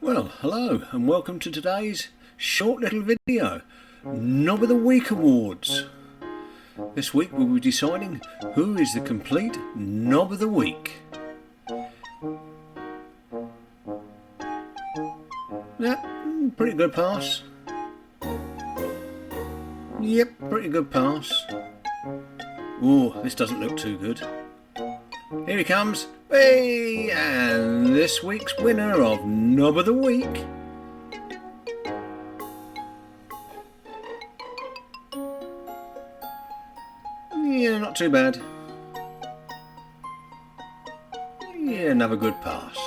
Well, hello and welcome to today's short little video, Knob of the Week Awards. This week we'll be deciding who is the complete Knob of the Week. Yeah, pretty good pass. Yep, pretty good pass. Oh, this doesn't look too good. Here he comes. Hey, and this week's winner of Knob of the Week. Yeah, not too bad. Yeah, another good pass.